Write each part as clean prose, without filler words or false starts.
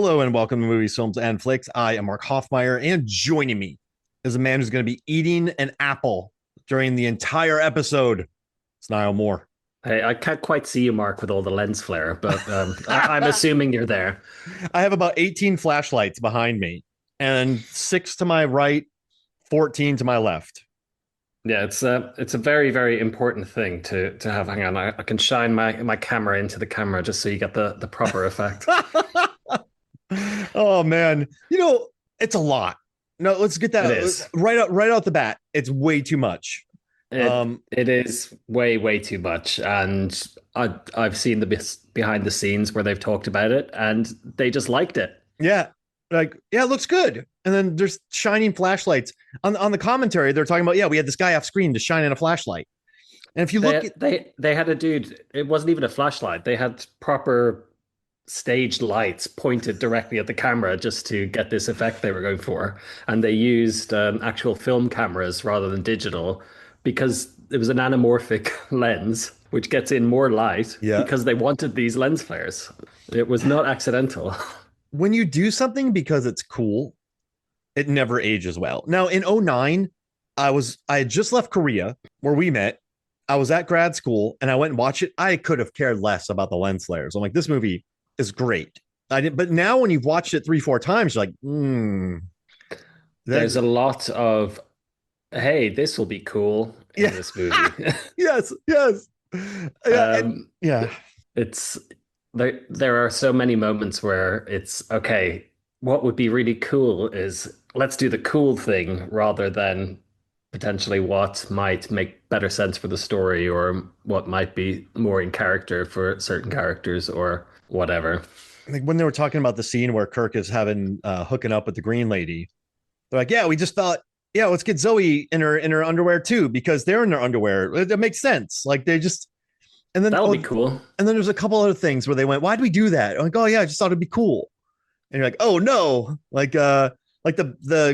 Hello and welcome to Movies, Films, and Flicks. I am Mark Hoffmeyer, and joining me is a man who's going to be eating an apple during the entire episode. It's Niall Moore. Hey, I can't quite see you, Mark, with all the lens flare, but I'm I assuming you're there. have about 18 flashlights behind me, and six to my right, 14 to my left. Yeah, it's a very, very important thing to have. Hang on, I can shine my camera into the camera just so you get the proper effect. Oh man, it's a lot. No, let's get It that is. right out the bat. It's way too much. It Um, it is way, way too much. And I've seen the behind the scenes where they've talked about it and they just liked it. Yeah, yeah, it looks good. And then there's shining flashlights on the commentary. They're talking about, yeah, we had this guy off screen just shining a flashlight. And if you look They at, they had a dude, it wasn't even a flashlight. They had proper staged lights pointed directly at the camera just to get this effect they were going for. And they used actual film cameras rather than digital because it was an anamorphic lens, which gets in more light yeah, because they wanted these lens flares. It was not accidental. when you do something because it's cool, it never ages well. Now in '09, I had just left Korea where we met. I was at grad school and I went and watched it. I could have cared less about the lens flares. I'm like, this movie is great. I didn't, but now when you've watched it 3, 4 times, you're like, that, There's a lot of, hey, this will be cool in yeah, this movie. yes, yes, yeah, Um, yeah. it's there are so many moments where it's okay, what would be really cool is let's do the cool thing rather than potentially what might make better sense for the story or what might be more in character for certain characters or whatever. Like when they were talking about the scene where Kirk is having hooking up with the green lady, they're like, yeah, we just thought, yeah, let's get Zoe in her underwear too because they're in their underwear. It makes sense. Like they just and then That'll oh, be cool. and then there's a couple other things where they went, why'd we do that? I'm like, oh yeah, I just thought it'd be cool. And you're like, oh no, like the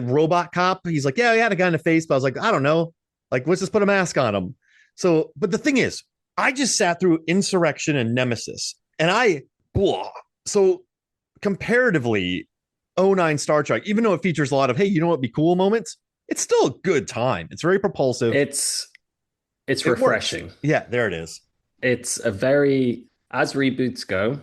robot cop. He's like, yeah, he had a guy in the face, but I was like, I don't know, like let's just put a mask on him. So, but the thing is, I just sat through Insurrection and Nemesis, and blah. So comparatively, '09 Star Trek, even though it features a lot of, hey, you know what, would be cool moments, it's still a good time. It's very propulsive. It's it's It works. refreshing. Yeah, there it is. It's a very, as reboots go,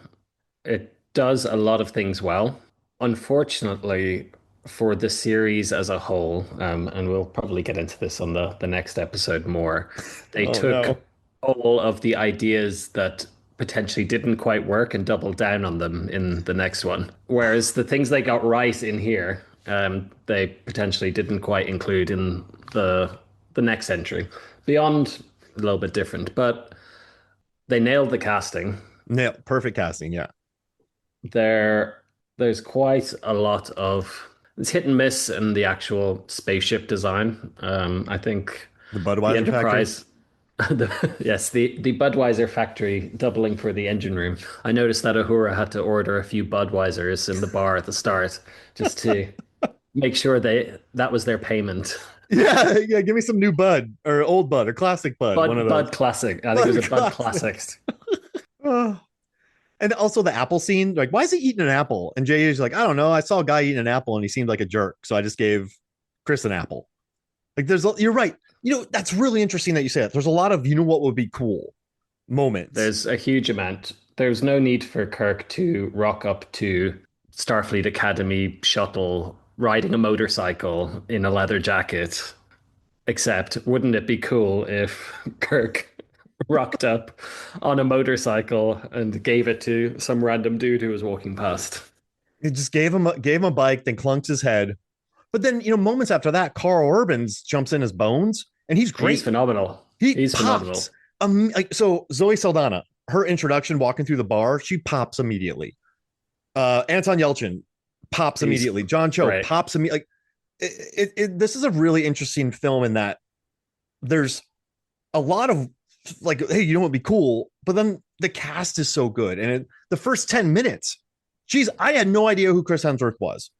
it does a lot of things well. Unfortunately, for the series as a whole, and we'll probably get into this on the next episode more, they Oh took no. all of the ideas that potentially didn't quite work and doubled down on them in the next one. Whereas the things they got right in here, they potentially didn't quite include in the next entry. Beyond a little bit different, but they nailed the casting. No, perfect casting. Yeah. There's quite a lot of it's hit and miss in the actual spaceship design. I think The the Budweiser factory. Enterprise, yes, the Budweiser factory doubling for the engine room. I noticed that Uhura had to order a few Budweisers in the bar at the start just to make sure that was their payment. Yeah, yeah. Give me some new Bud or old Bud or classic Bud. One of those. Bud Classic. I think it was Bud a Bud classic. Classics. Oh. And also the apple scene. Like, why is he eating an apple? And Jay is like, I don't know. I saw a guy eating an apple and he seemed like a jerk, so I just gave Chris an apple. Like, you're right. That's really interesting that you say that. There's a lot of, what would be cool moments. There's a huge amount. There's no need for Kirk to rock up to Starfleet Academy shuttle riding a motorcycle in a leather jacket. Except, wouldn't it be cool if Kirk rocked up on a motorcycle and gave it to some random dude who was walking past? It just gave him a bike, then clunked his head. But then, moments after that, Carl Urbans jumps in his bones, and he's He's great. phenomenal. He He's pops. phenomenal. So Zoe Saldana, her introduction walking through the bar, she pops immediately. Anton Yelchin pops He's immediately. John Cho great. pops immediately. Like this is a really interesting film in that there's a lot of like, hey, what would be cool, but then the cast is so good, and the first 10 minutes, geez, I had no idea who Chris Hemsworth was.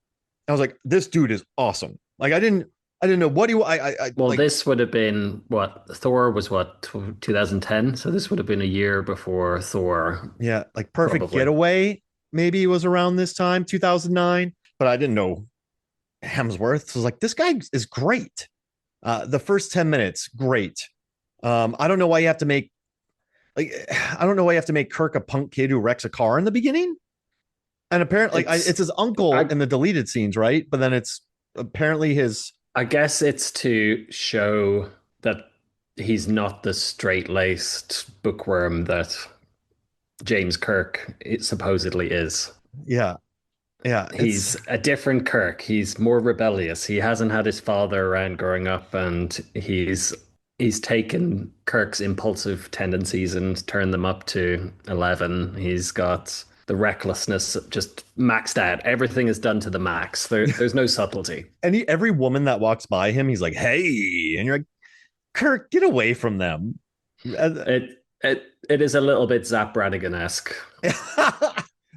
I was like, this dude is awesome. Like I didn't know what he I Well, like. this would have been what Thor was, what, 2010? So this would have been a year before Thor, Yeah, like Perfect probably. Getaway. maybe was around this time, 2009, but I didn't know Hemsworth. So I was like, this guy is great. The first 10 minutes, great. I don't know why you have to make like I don't know why you have to make Kirk a punk kid who wrecks a car in the beginning. And apparently, It's it's his uncle I in the deleted scenes, right? But then it's apparently his. I guess it's to show that he's not the straight-laced bookworm that James Kirk supposedly is. Yeah, yeah. It's He's a different Kirk. He's more rebellious. He hasn't had his father around growing up, and he's taken Kirk's impulsive tendencies and turned them up to 11. He's got the recklessness just maxed out. Everything is done to the max. There's no subtlety. every woman that walks by him, he's like, "Hey," and you're like, "Kirk, get away from them." It is a little bit Zap Brannigan-esque.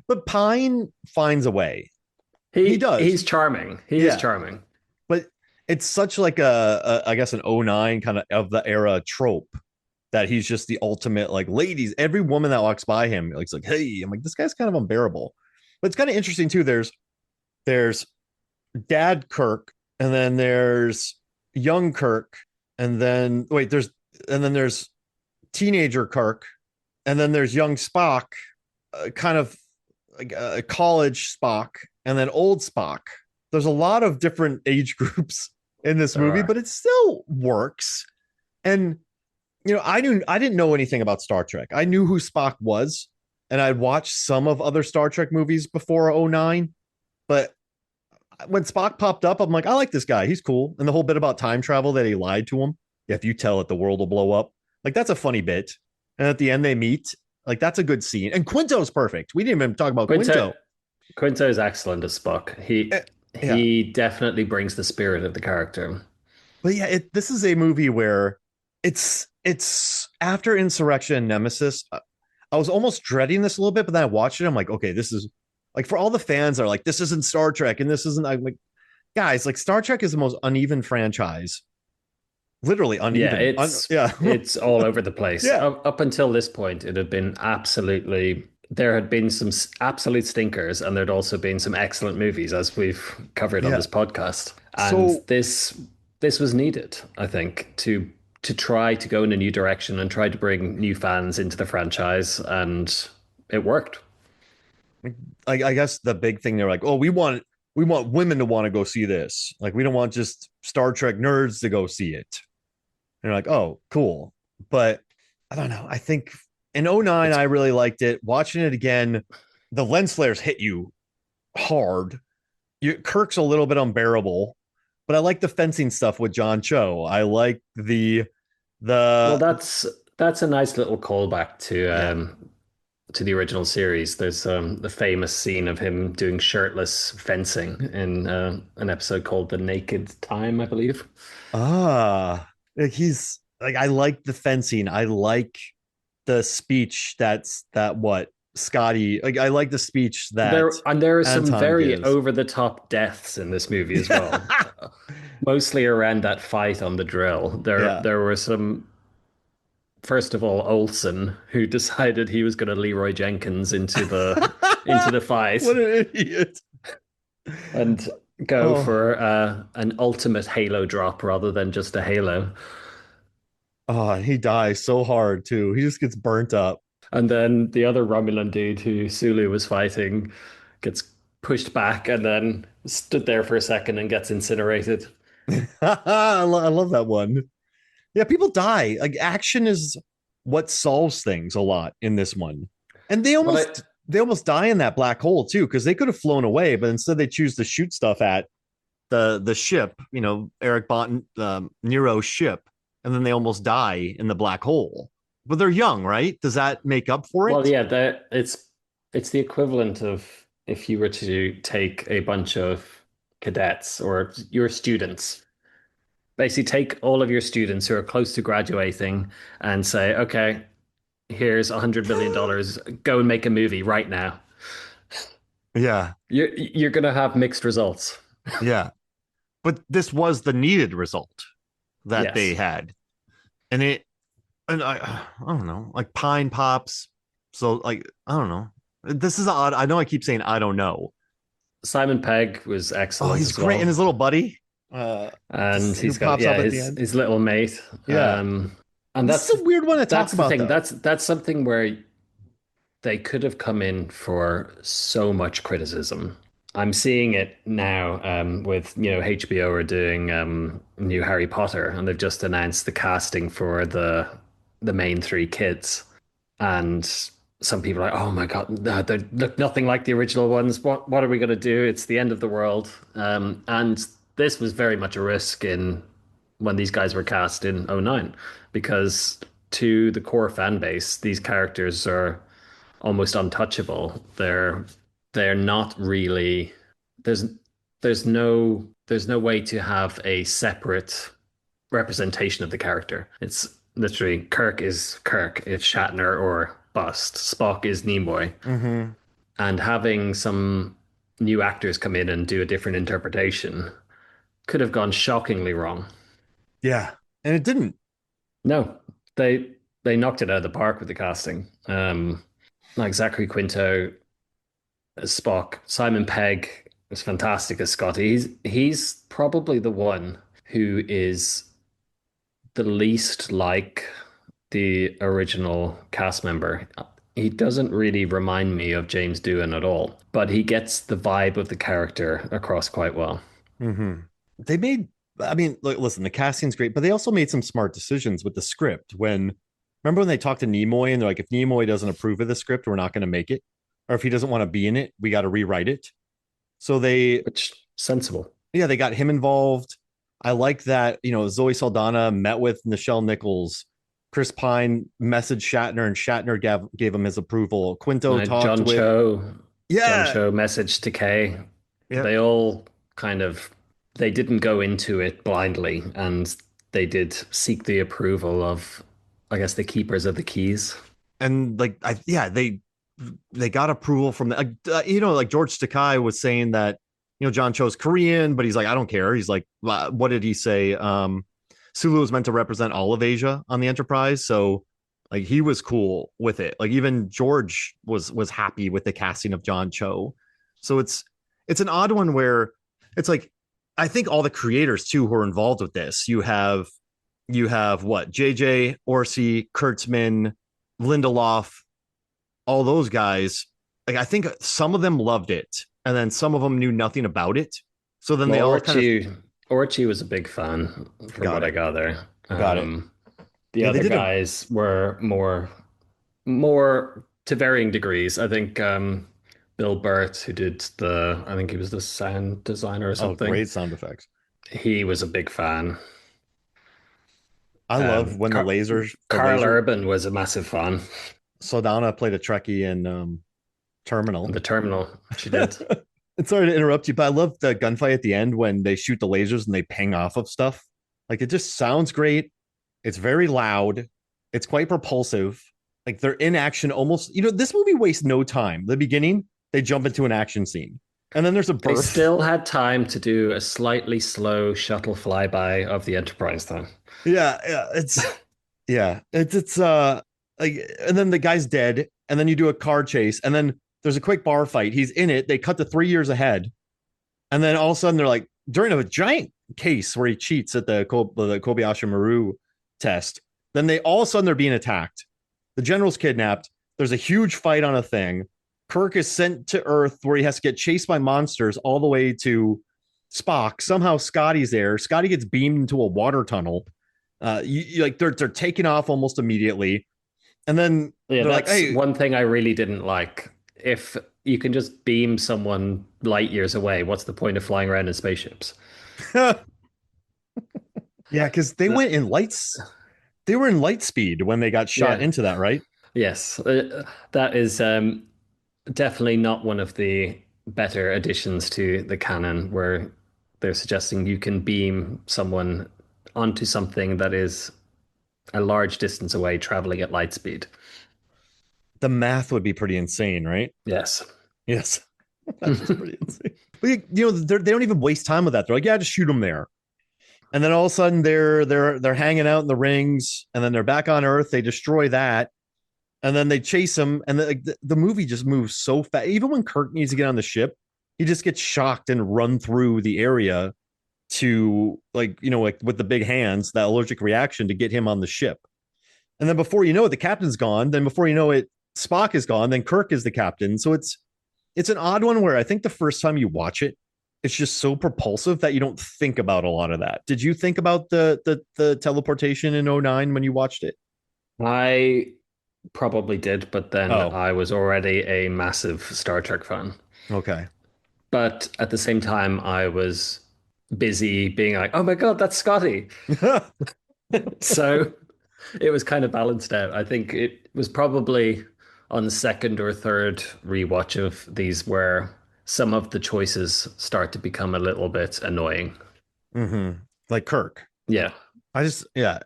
But Pine finds a way. He does. He's charming. He is Yeah. charming. But it's such like I guess an '09 kind of the era trope that he's just the ultimate like ladies. Every woman that walks by him like, hey, I'm like, this guy's kind of unbearable. But it's kind of interesting too. There's Dad Kirk, and then there's young Kirk, and then there's teenager Kirk, and then there's young Spock, kind of like a college Spock, and then old Spock. There's a lot of different age groups in this There movie, are. but it still works. And I didn't know anything about Star Trek. I knew who Spock was, and I'd watched some of other Star Trek movies before '09. But when Spock popped up, I'm like, I like this guy. He's cool. And the whole bit about time travel that he lied to him. Yeah, if you tell it, the world will blow up. Like that's a funny bit. And at the end, they meet. Like that's a good scene. And Quinto's perfect. We didn't even talk about Quinto Quinto. Quinto is excellent as Spock. He Eh, Yeah, he definitely brings the spirit of the character. but yeah, this is a movie where it's after Insurrection and Nemesis. I was almost dreading this a little bit, but then I watched it. I'm like, okay, this is like for all the fans that are like, this isn't Star Trek, and this isn't. I'm like, guys, like Star Trek is the most uneven franchise, literally Yeah, uneven. Yeah, it's all over the place. yeah, Up until this point, it had been there had been some absolute stinkers, and there'd also been some excellent movies, as we've covered on yeah. this podcast. And So this was needed, I think, to try to go in a new direction and try to bring new fans into the franchise, and it worked. I guess the big thing they're like, oh, we want women to want to go see this. Like we don't want just Star Trek nerds to go see it. And you're like, oh, cool. But I don't know. I think in '09, It's I really liked it. Watching it again, the lens flares hit you hard. Kirk's a little bit unbearable, but I like the fencing stuff with John Cho. I like well, the that's a nice little callback yeah. to the original series. There's the famous scene of him doing shirtless fencing in an episode called "The Naked Time," I believe. Like he's like I like the fencing. I like the speech that what Scotty like I like the speech that There are some Anton very gives. over the top deaths in this movie as well. Mostly around that fight on the drill. Yeah. There were some. First of all, Olsen, who decided he was going to Leroy Jenkins into the fight What an idiot. and go Oh, for an ultimate Halo drop rather than just a Halo. oh, he dies so hard too. He just gets burnt up. And then the other Romulan dude who Sulu was fighting gets pushed back and then stood there for a second and gets incinerated. I love that one. Yeah, people die. Like action is what solves things a lot in this one. And But I, they almost die in that black hole too, because they could have flown away, but instead they choose to shoot stuff at the ship, Eric Bont Nero's ship, and then they almost die in the black hole. But they're young, right? Does that make up for well, it? yeah, it's the equivalent of if you were to take a bunch of cadets or your students, basically take all of your students who are close to graduating and say, okay, here's $100 million, go and make a movie right now. Yeah, You're gonna have mixed results. yeah. But this was the needed result that they Yes. had. And I don't know, like Pine Pops. So like, I don't know. This is odd. I know I keep saying I don't know. Simon Pegg was Oh, excellent he's as great. And well. his little buddy, And who he's got, pops up yeah, at the end. his little mate. Yeah. And This is a weird one to talk that's the about, thing. though. That's something where they could have come in for so much criticism. I'm seeing it now with, HBO are doing new Harry Potter, and they've just announced the casting for the main three kids. And some people are like, "Oh my God, no, they look nothing like the original ones. What are we going to do? It's the end of the world." And this was very much a risk in when these guys were cast in '09, because to the core fan base, these characters are almost untouchable. They're not really there's there's no way to have a separate representation of the character. It's literally Kirk is Kirk, it's Shatner or bust. Spock is Nimoy. Hmm. And having some new actors come in and do a different interpretation could have gone shockingly wrong. Yeah. And it didn't. No, they knocked it out of the park with the casting. Like Zachary Quinto as Spock. Simon Pegg is fantastic as Scotty. He's probably the one who is the least like the original cast member. He doesn't really remind me of James Doohan at all, but he gets the vibe of the character across quite well. Hmm. They made, I mean, look, listen, the casting's great, but they also made some smart decisions with the script. Remember when they talked to Nimoy and they're like, if Nimoy doesn't approve of the script, we're not going to make it. Or if he doesn't want to be in it, we got to rewrite it. So Which sensible. yeah, they got him involved. I like that, Zoe Saldana met with Nichelle Nichols. Chris Pine messaged Shatner and Shatner gave him his approval. Quinto talked John with, Cho, John yeah, Cho message to Kay. yeah. They all kind of they didn't go into it blindly, and they did seek the approval of, I guess, the keepers of the keys. And like, yeah, they got approval from the, like George Takei was saying that, John Cho's Korean, but he's like, I don't care. He's like, what did he say? Sulu was meant to represent all of Asia on the Enterprise. So like he was cool with it. Like even George was happy with the casting of John Cho. So it's an odd one where it's like, I think all the creators too who are involved with this, you have what? JJ, Orsi, Kurtzman, Lindelof, all those guys. Like I think some of them loved it, and then some of them knew nothing about it. So then Well, they all kind of Orchi was a big fan from got what I it, gather. got it. The Yeah, they other did a guys were more to varying degrees. I think Bill Burt, who did I think he was the sound designer or something. great sound effects. He was a big fan. I love when Car the Carl laser Urban was a massive fan. Saldana played a Trekkie in Terminal. The Terminal, she did. And sorry to interrupt you, but I love the gunfight at the end when they shoot the lasers and they ping off of stuff. Like it just sounds great. It's very loud. It's quite propulsive. Like they're in action almost. This movie wastes no time. The beginning, they jump into an action scene. And then there's a They birth. still had time to do a slightly slow shuttle flyby of the Enterprise, though. Yeah, yeah. It's like, and then the guy's dead, and then you do a car chase, and then there's a quick bar fight. He's in it. They cut to 3 years ahead. And then all of a sudden they're like, during a giant case where he cheats at the Kobayashi Maru test, then they all of a sudden they're being attacked. The general's kidnapped. There's a huge fight on a thing. Kirk is sent to Earth where he has to get chased by monsters all the way to Spock. Somehow Scotty's there. Scotty gets beamed into a water tunnel. Like they're taking off almost immediately. And then Yeah, they're like, that's hey, one thing I really didn't like. If you can just beam someone light years away, what's the point of flying around in spaceships? yeah, because they were in light speed when they got shot Yeah, into that, right? yes, that is definitely not one of the better additions to the canon, where they're suggesting you can beam someone onto something that is a large distance away, traveling at light speed. The math would be pretty insane, right? Yes. Yes. That's just pretty insane. But they don't even waste time with that. They're like, yeah, just shoot them there. And then all of a sudden they're hanging out in the rings, and then they're back on Earth. They destroy that, and then they chase him, and the movie just moves so fast. Even when Kirk needs to get on the ship, he just gets shocked and run through the area to like with the big hands, that allergic reaction to get him on the ship. And then before you know it, the captain's gone. Then before you know it, Spock is gone. Then Kirk is the captain. So it's an odd one where I think the first time you watch it, it's just so propulsive that you don't think about a lot of that. Did you think about the teleportation in '09 when you watched it? I probably did, but then Oh, I was already a massive Star Trek fan. okay. But at the same time, I was busy being like, oh my God, that's Scotty. So it was kind of balanced out. I think it was probably on the second or third rewatch of these where some of the choices start to become a little bit annoying. hmm Like Kirk. Yeah. I just yeah.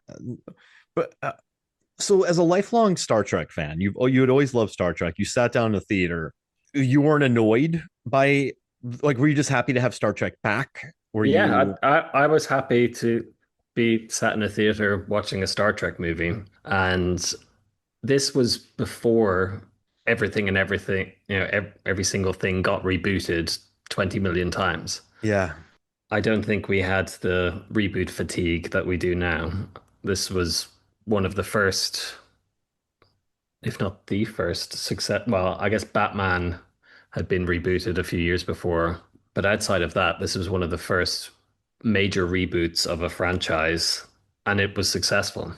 But so as a lifelong Star Trek fan, you had always loved Star Trek. You sat down in the theater. You weren't annoyed by like were you just happy to have Star Trek back? Were Yeah, you I was happy to be sat in a theater watching a Star Trek movie. And this was before everything, every single thing got rebooted 20 million times. yeah, I don't think we had the reboot fatigue that we do now. This was one of the first, if not the first success. Well, I guess Batman had been rebooted a few years before, but outside of that, this was one of the first major reboots of a franchise, and it was successful.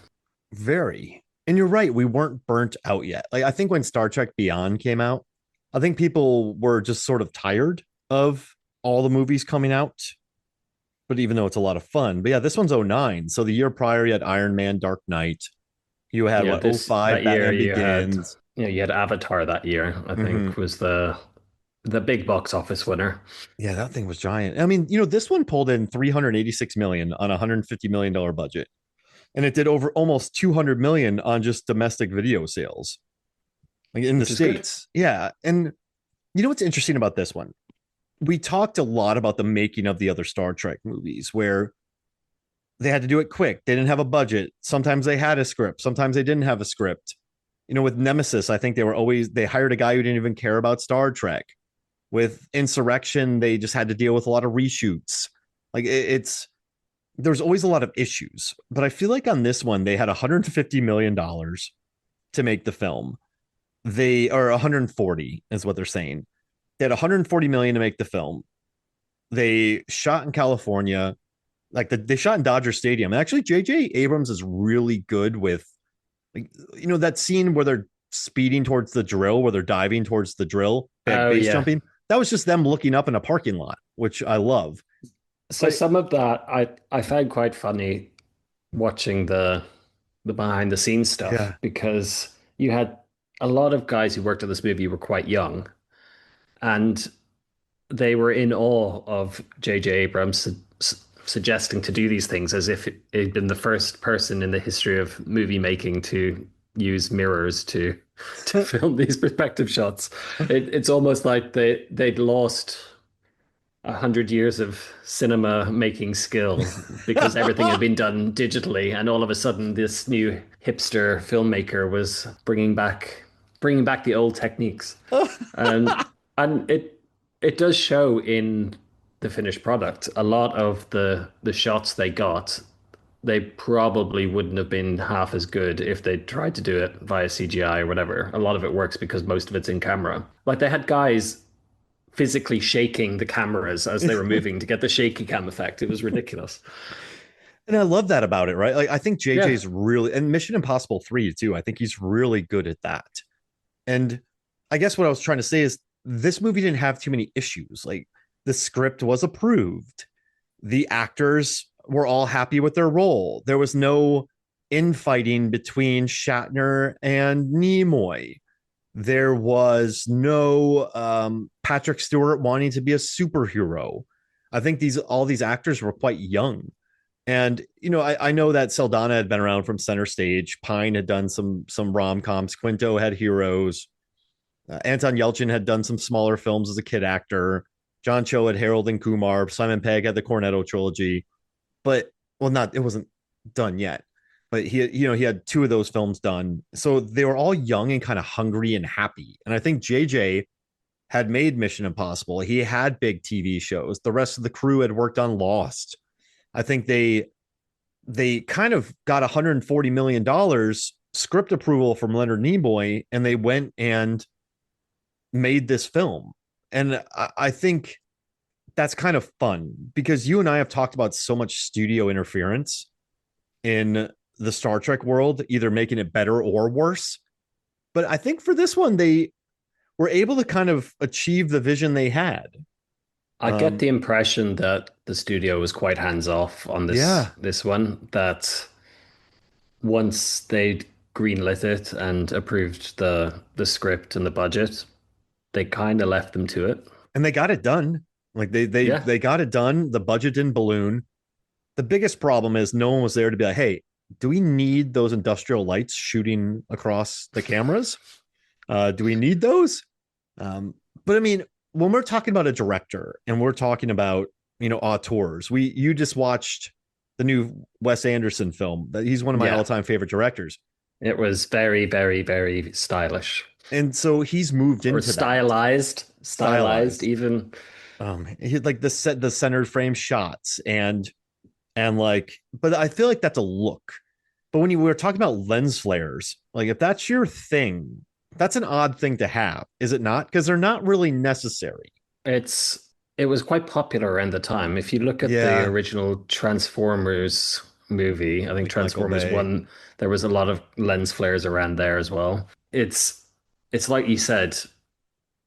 very. And you're right, we weren't burnt out yet. Like I think when Star Trek Beyond came out, I think people were just sort of tired of all the movies coming out. But even though it's a lot of fun, but yeah, this one's '09. So the year prior, you had Iron Man, Dark Knight. You had Yeah, what this '05, that year Batman Begins. you had Avatar that year, I Mm-hmm. think was the big box office winner. Yeah, that thing was giant. I mean, this one pulled in 386 million on a $150 million budget, and it did over almost 200 million on just domestic video sales, like in the Which is good. states. Yeah, and what's interesting about this one? We talked a lot about the making of the other Star Trek movies, where they had to do it quick. They didn't have a budget. Sometimes they had a script. Sometimes they didn't have a script. With Nemesis, I think they hired a guy who didn't even care about Star Trek. With Insurrection, they just had to deal with a lot of reshoots. Like it's there's always a lot of issues, but I feel like on this one they had $150 million to make the film. They are 140 is what they're saying. They had 140 million to make the film. They shot in California, like they shot in Dodger Stadium. And actually, J.J. Abrams is really good with, like, that scene where they're speeding towards the drill, where they're diving towards the drill, Oh base yeah. jumping. That was just them looking up in a parking lot, which I love. So But some of that I found quite funny watching the behind the scenes stuff yeah, because you had a lot of guys who worked on this movie were quite young and they were in awe of J.J. Abrams suggesting to do these things as if he'd been the first person in the history of movie making to use mirrors to film these perspective shots. It's almost like they'd lost 100 years of cinema making skill because everything had been done digitally, and all of a sudden, this new hipster filmmaker was bringing back the old techniques, and and it does show in the finished product. A lot of the shots they got, they probably wouldn't have been half as good if they tried to do it via CGI or whatever. A lot of it works because most of it's in camera. Like they had guys physically shaking the cameras as they were moving to get the shaky cam effect. It was ridiculous. and I love that about it, right? Like I think Yeah. JJ's really, and Mission Impossible 3 too. I think he's really good at that. And I guess what I was trying to say is this movie didn't have too many issues. Like the script was approved. The actors were all happy with their role. There was no infighting between Shatner and Nimoy. There was no Patrick Stewart wanting to be a superhero. I think all these actors were quite young. And I know that Saldana had been around from Center Stage. Pine had done some rom coms. Quinto had Heroes. Anton Yelchin had done some smaller films as a kid actor. John Cho had Harold and Kumar. Simon Pegg had the Cornetto trilogy. But well, not it wasn't done yet. but he had two of those films done. So they were all young and kind of hungry and happy. And I think JJ had made Mission Impossible. He had big TV shows. The rest of the crew had worked on Lost. I think they kind of got $140 million script approval from Leonard Nimoy, and they went and made this film. And I think that's kind of fun because you and I have talked about so much studio interference in the Star Trek world, either making it better or worse. But I think for this one, they were able to kind of achieve the vision they had. I get the impression that the studio was quite hands off on Yeah. this one, that once they'd greenlit it and approved the script and the budget, they kind of left them to it. And they got it done. Like Yeah. they got it done. The budget didn't balloon. The biggest problem is no one was there to be like, hey, do we need those industrial lights shooting across the cameras? Do we need those? But I mean, when we're talking about a director and we're talking about, auteurs, you just watched the new Wes Anderson film. That he's one of my Yeah. all-time favorite directors. It was very, very, very stylish. And so he's moved Or into that. stylized Stylized. even. He had like the centered frame shots and like, but I feel like that's a look. But when you were talking about lens flares, like if that's your thing, that's an odd thing to have, is it not? Because they're not really necessary. It was quite popular around the time. If you look at the Yeah, original Transformers movie, I think like Michael Transformers Bay. 1, there was a lot of lens flares around there as well. It's like you said,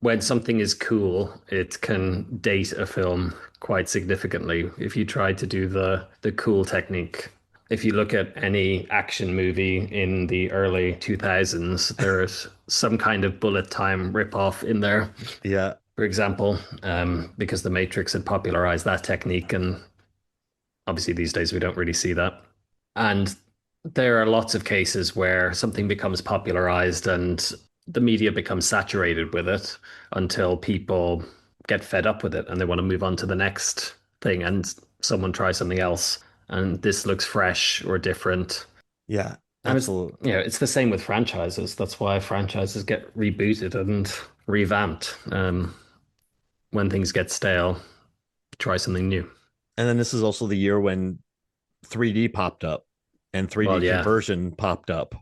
when something is cool, it can date a film quite significantly if you try to do the cool technique. If you look at any action movie in the early 2000s, there's some kind of bullet time ripoff in there, Yeah, for example, because the Matrix had popularized that technique, and obviously these days we don't really see that. And there are lots of cases where something becomes popularized and the media becomes saturated with it until people get fed up with it and they want to move on to the next thing, and someone tries something else and this looks fresh or different. yeah, And it's absolutely. it's the same with franchises. That's why franchises get rebooted and revamped. When things get stale, try something new. And then this is also the year when 3D popped up and 3D Well, yeah. conversion popped up,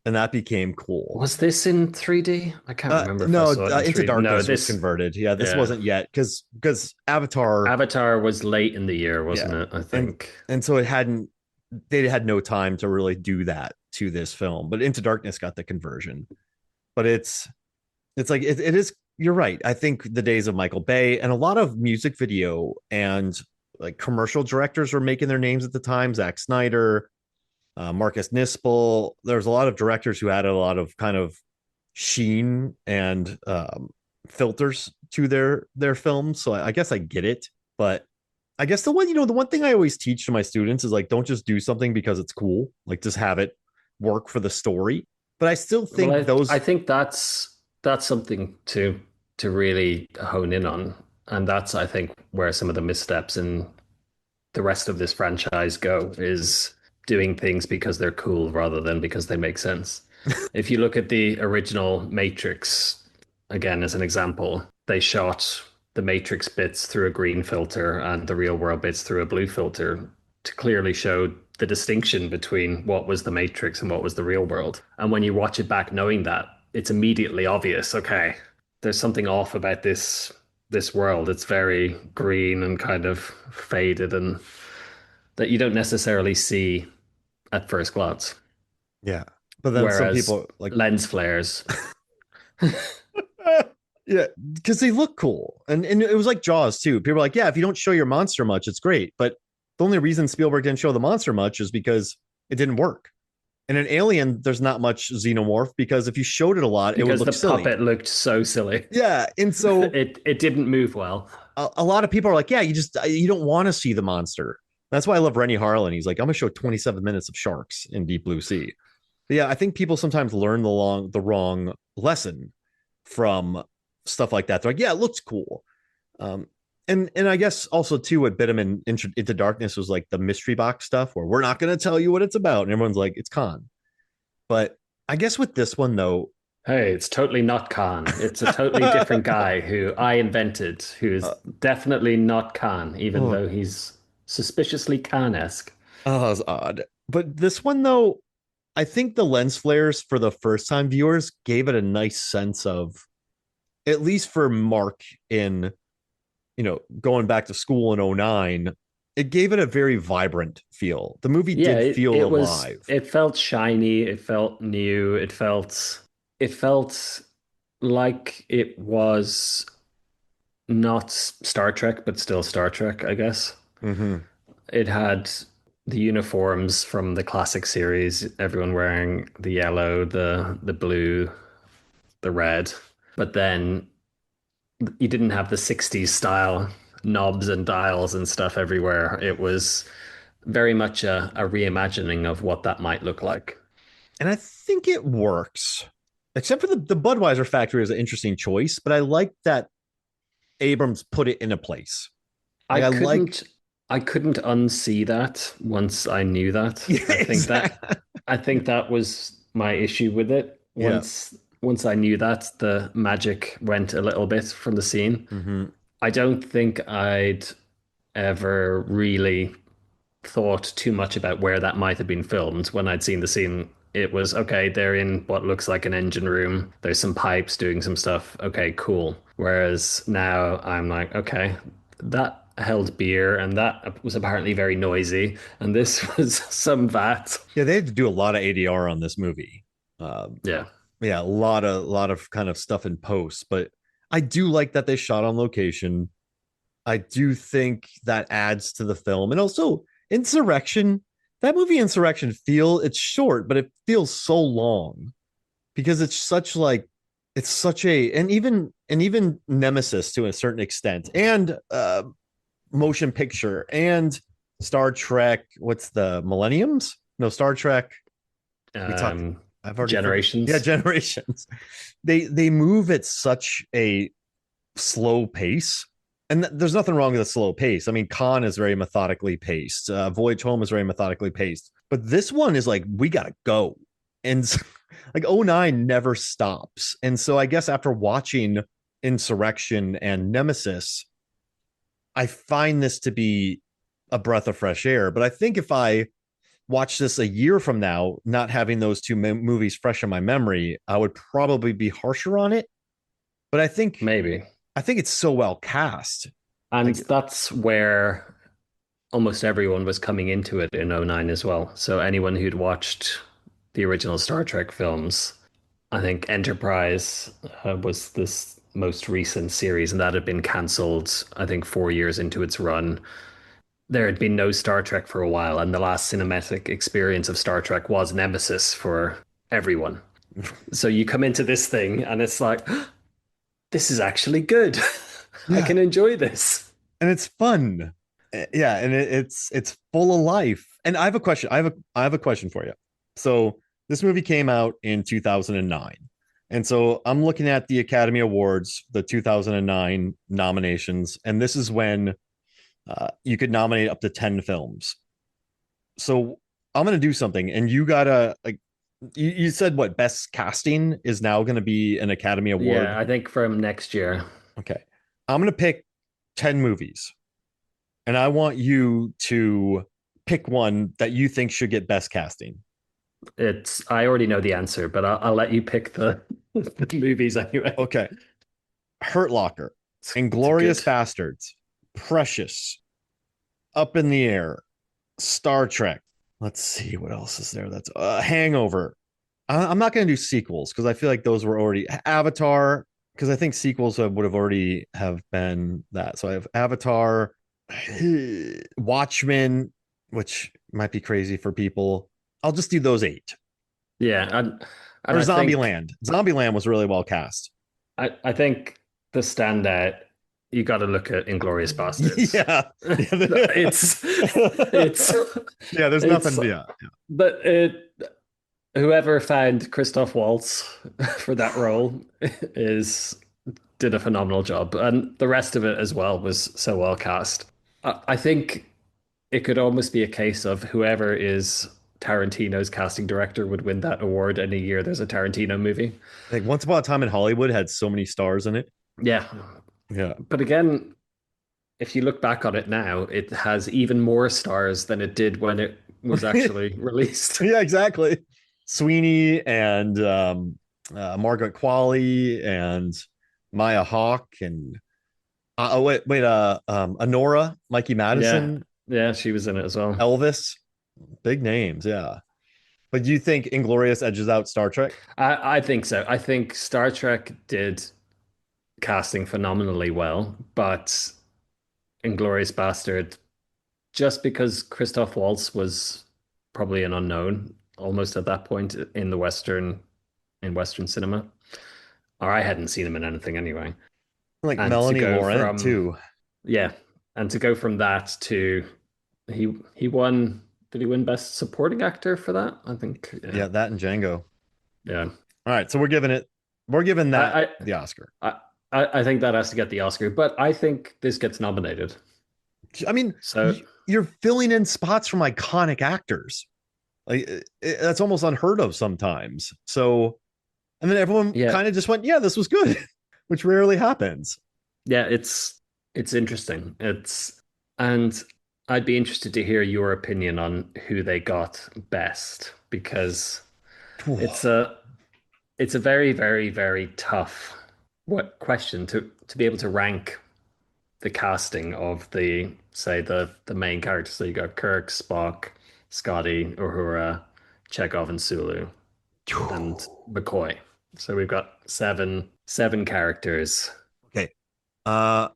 and that became cool. Was this in 3D? I can't remember if I No, saw it in Into 3D. No, Darkness was this, converted. Yeah, this yeah. wasn't yet because Avatar. Avatar was late in the year, wasn't Yeah, it? I and think. and so it hadn't. They had no time to really do that to this film, but Into Darkness got the conversion. But it's like it is. You're right. I think the days of Michael Bay and a lot of music video and like commercial directors were making their names at the time. Zack Snyder, Marcus Nispel. There's a lot of directors who added a lot of kind of sheen and filters to their films. So I guess I get it, but I guess the one thing I always teach to my students is like, don't just do something because it's cool. Like just have it work for the story. But I still Well, think I those, think that's something to really hone in on, and that's I think where some of the missteps in the rest of this franchise go is doing things because they're cool rather than because they make sense. If you look at the original Matrix, again, as an example, they shot the Matrix bits through a green filter and the real world bits through a blue filter to clearly show the distinction between what was the Matrix and what was the real world. And when you watch it back knowing that, it's immediately obvious, okay, there's something off about this world. It's very green and kind of faded and that you don't necessarily see at first glance. yeah. But then some Whereas people like, lens flares, yeah, because they look cool. And it was like Jaws too. People were like, yeah, if you don't show your monster much, it's great. But the only reason Spielberg didn't show the monster much is because it didn't work. And in Alien, there's not much xenomorph because if you showed it a lot, it would because look the silly. puppet looked so silly. Yeah. And so It didn't move well. a lot of people are like, yeah, you don't want to see the monster. That's why I love Rennie Harlan. He's like, I'm gonna show 27 minutes of sharks in Deep Blue Sea. But yeah, I think people sometimes learn the wrong lesson from stuff like that. They're like, yeah, it looks cool. Um, And I guess also too what bit him into darkness was like the mystery box stuff where we're not going to tell you what it's about, and everyone's like it's Khan. But I guess with this one though, Hey, it's totally not Khan. It's a totally different guy who I invented, who is uh, definitely not Khan, even oh, though he's suspiciously Khan-esque. oh, it's odd. But this one though, I think the lens flares for the first time viewers gave it a nice sense of, at least for Mark in, going back to school in '09, it gave it a very vibrant feel. The movie Yeah, did feel was alive. it felt shiny, it felt new, it felt like it was not Star Trek, but still Star Trek, I guess. Mm-hmm. It had the uniforms from the classic series, everyone wearing the yellow, the blue, the red. But then you didn't have the 60s style knobs and dials and stuff everywhere. It was very much a reimagining of what that might look like. And I think it works. Except for the Budweiser factory is an interesting choice, but I like that Abrams put it in a place. I Like I like couldn't I couldn't unsee that once I knew that. yeah, exactly. I think that was my issue with it. Yeah. Once I knew that, the magic went a little bit from the scene. Mm-hmm. I don't think I'd ever really thought too much about where that might have been filmed when I'd seen the scene. It was okay, they're in what looks like an engine room. There's some pipes doing some stuff. Okay, cool. Whereas now I'm like, okay, that held beer and that was apparently very noisy. And this was some vat. Yeah, they had to do a lot of ADR on this movie. Um, Yeah. yeah, a lot of kind of stuff in post, but I do like that they shot on location. I do think that adds to the film. And also Insurrection, that movie Insurrection it's short, but it feels so long because it's such a and even Nemesis to a certain extent and motion picture and Star Trek, what's the Millenniums? No, Star Trek. We talked Um, I've already forgot. Yeah, Generations. Generations. They move at such a slow pace. And there's nothing wrong with a slow pace. I mean, Khan is very methodically paced. Voyage Home is very methodically paced. But this one is like, we got to go. And like '09 never stops. And so I guess after watching Insurrection and Nemesis, I find this to be a breath of fresh air. But I think if I watch this a year from now, not having those two movies fresh in my memory, I would probably be harsher on it. But Maybe. I think it's so well cast. And Like, that's where almost everyone was coming into it in '09 as well. So anyone who'd watched the original Star Trek films, I think Enterprise was this most recent series, and that had been cancelled, I think, 4 years into its run. There had been no Star Trek for a while, and the last cinematic experience of Star Trek was Nemesis for everyone. So you come into this thing, and it's like, this is actually good. I yeah, can enjoy this. and it's fun. Yeah, and it's full of life. And I have a question. I have a question for you. So this movie came out in 2009. And so I'm looking at the Academy Awards, the 2009 nominations, and this is when you could nominate up to 10 films. So I'm gonna do something, and you gotta like you said what best casting is now gonna be an Academy Yeah, Award. I think from next year. Okay. I'm gonna pick 10 movies, and I want you to pick one that you think should get best casting. I already know the answer, but I'll let you pick the movies anyway. Okay. Hurt Locker, It's Inglorious good. Bastards, Precious, Up in the Air, Star Trek. Let's see what else is there. That's Hangover. I'm not going to do sequels because I feel like those were already Avatar. Because I think sequels would have already have been that. So I have Avatar, Watchmen, which might be crazy for people. I'll just do those eight. Yeah, and Or I think Zombieland. Zombieland was really well cast. I think the standout you got to look at Inglorious Bastards. Yeah. It's it's Yeah, there's it's nothing. Yeah. but it whoever found Christoph Waltz for that role is did a phenomenal job, and the rest of it as well was so well cast. I think it could almost be a case of whoever is Tarantino's casting director would win that award any year there's a Tarantino movie. Like Once Upon a Time in Hollywood had so many stars in it. Yeah. Yeah. But again, if you look back on it now, it has even more stars than it did when it was actually released. Yeah, exactly. Sweeney and Margaret Qualley and Maya Hawke and Honora, Mikey Yeah. Madison, Yeah, she was in it as well. Elvis, big names, yeah. But do you think Inglorious edges out Star Trek? I think so. I think Star Trek did casting phenomenally well, but Inglorious Bastard, just because Christoph Waltz was probably an unknown almost at that point in the Western cinema, or I hadn't seen him in anything anyway. Like And to Melanie go Laurent from too. yeah, and to go from that to he won. Did he win Best Supporting Actor for that? I think yeah, Yeah, that and Django. yeah. All right, so we're giving that I the Oscar. I I think that has to get the Oscar, but I think this gets nominated. I mean, So you're filling in spots from iconic actors. Like that's almost unheard of sometimes. So, and then everyone yeah, kind of just went, "Yeah, this was good," which rarely happens. yeah, it's interesting. It's and I'd be interested to hear your opinion on who they got best because it's a it's a very, very, very tough what question to be able to rank the casting of the say the main characters. So you got Kirk, Spock, Scotty, Uhura, Chekhov, and Sulu, and McCoy. So we've got seven characters. Okay. All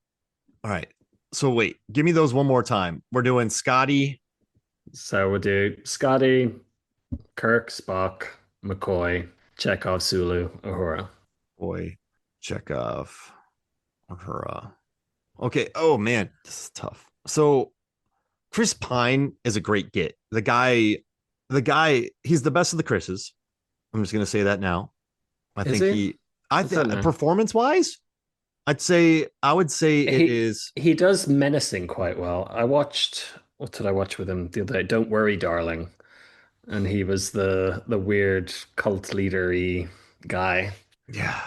right. So wait, give me those one more time. We're doing Scotty. So we'll do Scotty, Kirk, Spock, McCoy, Chekhov, Sulu, Uhura. Boy, Chekhov, Uhura. Okay. Oh man, this is tough. So Chris Pine is a great get. He's the best of the Chris's. I'm just gonna say that now. I Is think he? I I don't think know. performance wise, I would say it is. He does menacing quite well. I watched what did I watch with him the other day? Don't worry, darling. And he was the weird cult leadery guy. Yeah,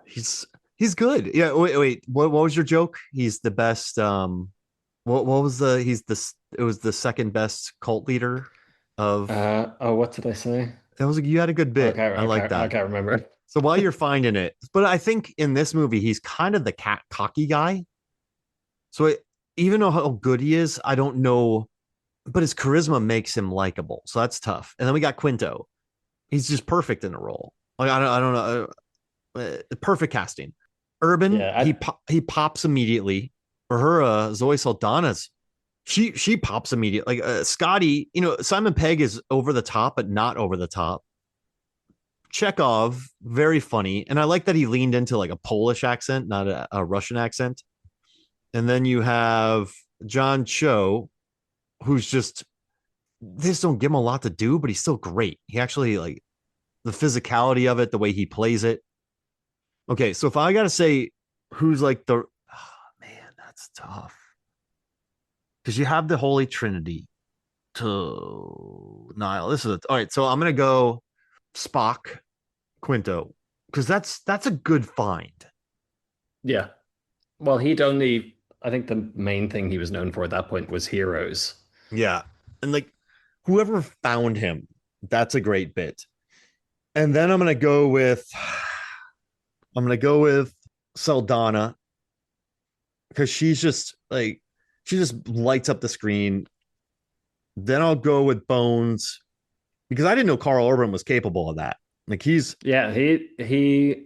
he's he's good. Yeah. Wait. What was your joke? He's the best. What was the? He's the. It was the second best cult leader of. Oh, what did I say? That was you had a good bit. I like I that. can't remember. So while you're finding it, but I think in this movie he's kind of the cocky guy. So even though how good he is, I don't know, but his charisma makes him likable. So that's tough. And then we got Quinto. He's just perfect in the role. Like I don't know, perfect casting. Urban, Yeah, he pops immediately. For her, Zoe Saldana's she pops immediately. Like Scotty, Simon Pegg is over the top, but not over the top. Chekhov, very funny, and I like that he leaned into like a Polish accent, not a Russian accent. And then you have John Cho, who's just they just don't give him a lot to do, but he's still great. He actually like the physicality of it, the way he plays it. Okay, so if I gotta say who's like the man, that's tough. Because you have the Holy Trinity to Niall. All right, so I'm gonna go Spock, Quinto, because that's a good find. yeah. Well, he'd only I think the main thing he was known for at that point was Heroes. Yeah. And like whoever found him, that's a great bit. And then I'm gonna go with Saldana because she just lights up the screen. Then I'll go with Bones because I didn't know Carl Urban was capable of that. Like he's Yeah, he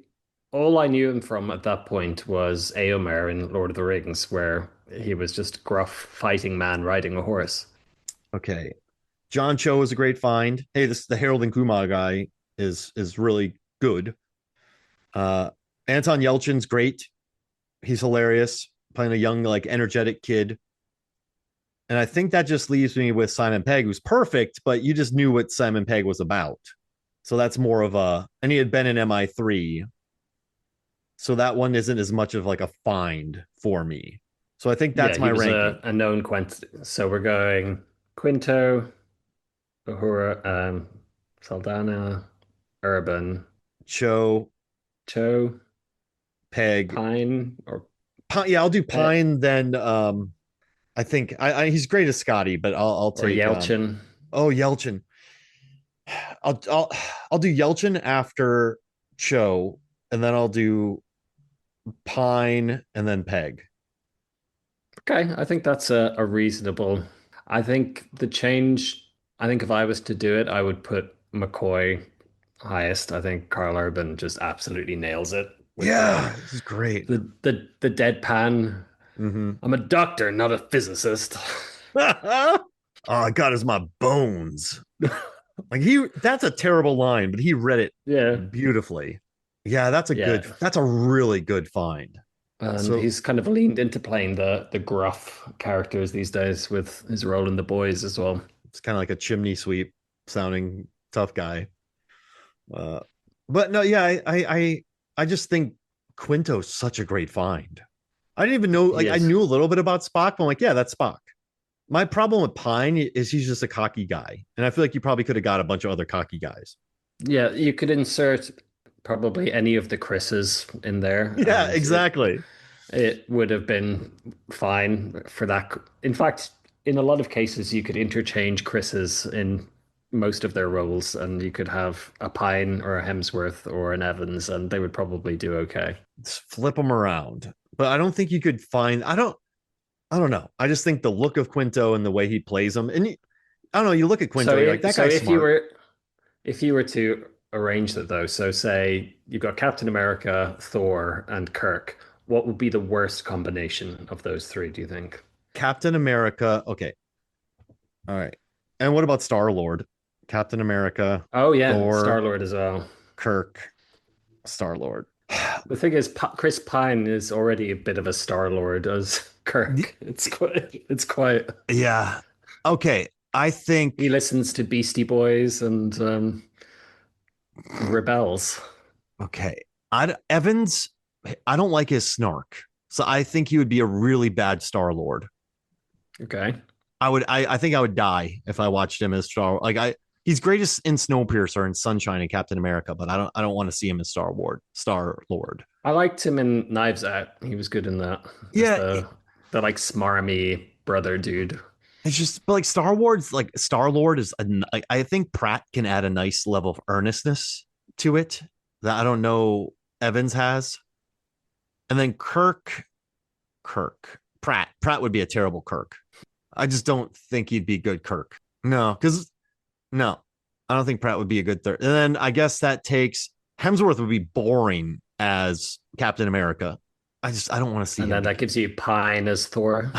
all I knew him from at that point was Eomer in Lord of the Rings, where he was just gruff fighting man riding a horse. okay. John Cho is a great find. Hey, this the Harold and Kumar guy is really good. Uh Anton Yelchin's great. He's hilarious, playing a young, like energetic kid. And I think that just leaves me with Simon Pegg, who's perfect, but you just knew what Simon Pegg was about. So that's more of and he had been in MI3. So that one isn't as much of like a find for me. So I think Yeah, that's he my was ranking. a known quantity. So we're going Quinto, Uhura, Saldana, Urban, Cho, Cho, Peg, Pine, or Yeah, I'll do Pet, Pine. Then I think he's great as Scotty, but I'll or take Yelchin. oh Yelchin. I'll I'll I'll do Yelchin after Cho, and then I'll do Pine and then Peg. Okay, I think that's a reasonable. I think the change, I think if I was to do it, I would put McCoy highest. I think Carl Urban just absolutely nails it with Yeah, this is great. the deadpan. Mm-hmm. I'm a doctor, not a physicist. All I got is my bones. Like that's a terrible line, but he read it Yeah, beautifully. Yeah, yeah. that's a really good find. And So he's kind of leaned into playing the gruff characters these days with his role in The Boys as well. it's kind of like a chimney sweep sounding tough guy. Uh, but no, yeah, I just think Quinto's such a great find. I didn't even know, He like, I is. knew a little bit about Spock, but I'm like, yeah, that's Spock. My problem with Pine is he's just a cocky guy. And I feel like you probably could have got a bunch of other cocky guys. Yeah, you could insert probably any of the Chris's in there, Yeah, and exactly. it would have been fine for that. In fact, in a lot of cases, you could interchange Chris's in most of their roles, and you could have a Pine or a Hemsworth or an Evans, and they would probably do okay. Just flip them around. But I don't think you could find, I don't know. I just think the look of Quinto and the way he plays them, and I don't know, you look at Quinto, you're like, that So guy's smart. if you were to arrange that though, so say you've got Captain America, Thor, and Kirk, what would be the worst combination of those three, do you think? Captain America. Okay. All right. And what about Star Lord? Captain America, Oh yeah, Thor, Star-Lord as well. Kirk, Star Lord. The thing is, Chris Pine is already a bit of a Star-Lord as Kirk. It's quite. Yeah. Okay. I He think, listens to Beastie Boys and rebels. okay. Evans, I don't like his snark. So I think he would be a really bad Star Lord. Okay. I think I would die if I watched him as Star. Like he's greatest in Snowpiercer and Sunshine and Captain America, but I don't want to see him as Star Lord. I liked him in Knives Out. He was good in that as Yeah, the like smarmy brother dude. it's just but like Star Lord is I think Pratt can add a nice level of earnestness to it that I don't know Evans has. And then Pratt would be a terrible Kirk. I just don't think he'd be good Kirk. No, because no, I don't think Pratt would be a good third. And then I guess that takes Hemsworth would be boring as Captain America. I don't want to see And him then be. that gives you Pine as Thor.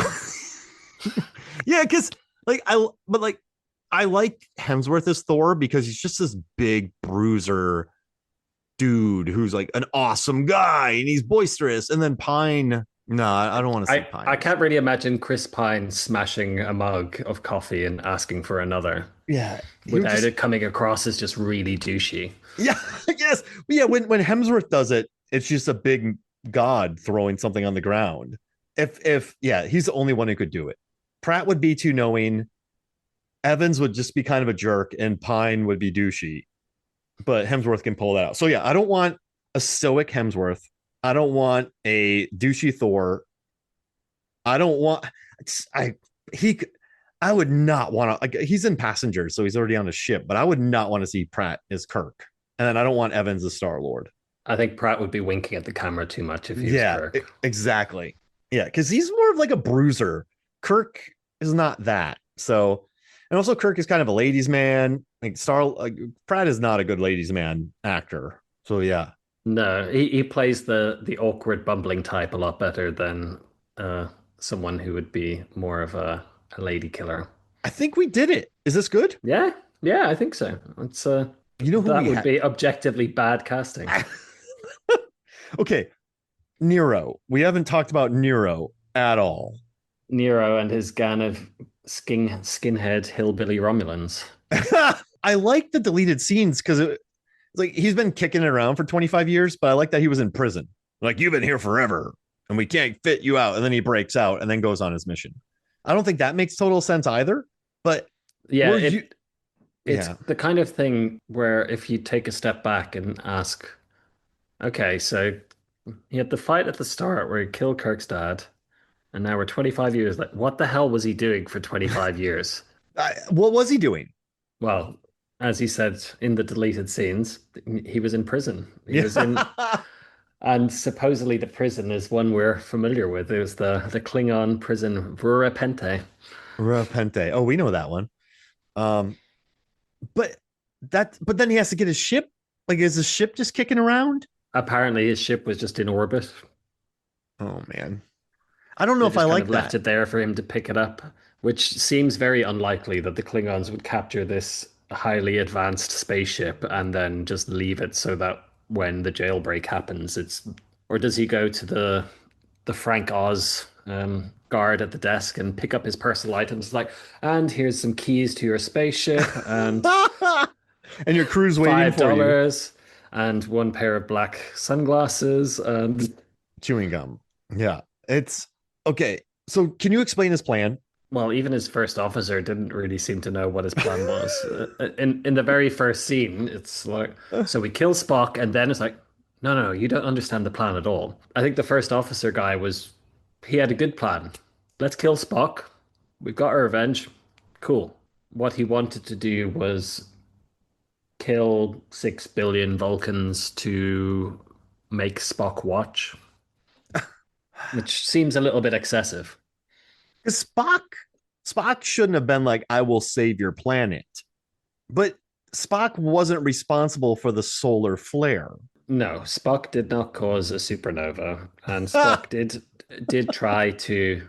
Yeah, because like I like Hemsworth as Thor because he's just this big bruiser dude who's like an awesome guy and he's boisterous. And then Pine, no, I don't want to see I Pine. can't really imagine Chris Pine smashing a mug of coffee and asking for another Yeah, he would without just it coming across as just really douchey. yeah, yes, yeah. When Hemsworth does it, it's just a big god throwing something on the ground. If yeah, he's the only one who could do it. Pratt would be too knowing. Evans would just be kind of a jerk, and Pine would be douchey. But Hemsworth can pull that out. So yeah, I don't want a stoic Hemsworth. I don't want a douchey Thor. I don't want. I he. I would not want to. Like, he's in Passengers, so he's already on a ship. But I would not want to see Pratt as Kirk, and then I don't want Evans as Star Lord. I think Pratt would be winking at the camera too much if he was Yeah, Kirk. exactly. Yeah, because he's more of like a bruiser. Kirk is not that. So, and also Kirk is kind of a ladies' man. Pratt is not a good ladies' man actor. So yeah, No, he plays the awkward bumbling type a lot better than uh someone who would be more of a lady killer. I think we did it. Is this good? Yeah, yeah, I think so. It's You know who that we would had? be objectively bad casting. Okay, Nero. We haven't talked about Nero at all. Nero and his gang of skinhead hillbilly Romulans. I like the deleted scenes because it's like he's been kicking it around for 25 years, but I like that he was in prison. Like, you've been here forever and we can't fit you out. And then he breaks out and then goes on his mission. I don't think that makes total sense either. But Yeah, were you, it's yeah. the kind of thing where if you take a step back and ask, okay, so he had the fight at the start where he killed Kirk's dad, and now we're 25 years. Like, what the hell was he doing for 25 years? What was he doing? Well, as he said in the deleted scenes, he was in prison. He was in, Yeah. and supposedly the prison is one we're familiar with. It was the Klingon prison Vurapente. Repente. Oh, we know that one. Um, but but then he has to get his ship. Like, is his ship just kicking around? Apparently, his ship was just in orbit. Oh man. I don't know They if I just kind like of left that. it there for him to pick it up, which seems very unlikely that the Klingons would capture this highly advanced spaceship and then just leave it so that when the jailbreak happens, it's or does he go to the Frank Oz guard at the desk and pick up his personal items like, and here's some keys to your spaceship and And your crew's waiting for you. $5 and one pair of black sunglasses and Chewing gum. Yeah. It's okay. So can you explain his plan? well, even his first officer didn't really seem to know what his plan was. In the very first scene, it's like, so we kill Spock, and then it's like, no, no, you don't understand the plan at all. I think the first officer guy was, he had a good plan. Let's kill Spock. We've got our revenge. Cool. What he wanted to do was kill 6 billion Vulcans to make Spock watch, which seems a little bit excessive. Because Spock shouldn't have been like, I will save your planet. But Spock wasn't responsible for the solar flare. No, Spock did not cause a supernova, and Spock did try to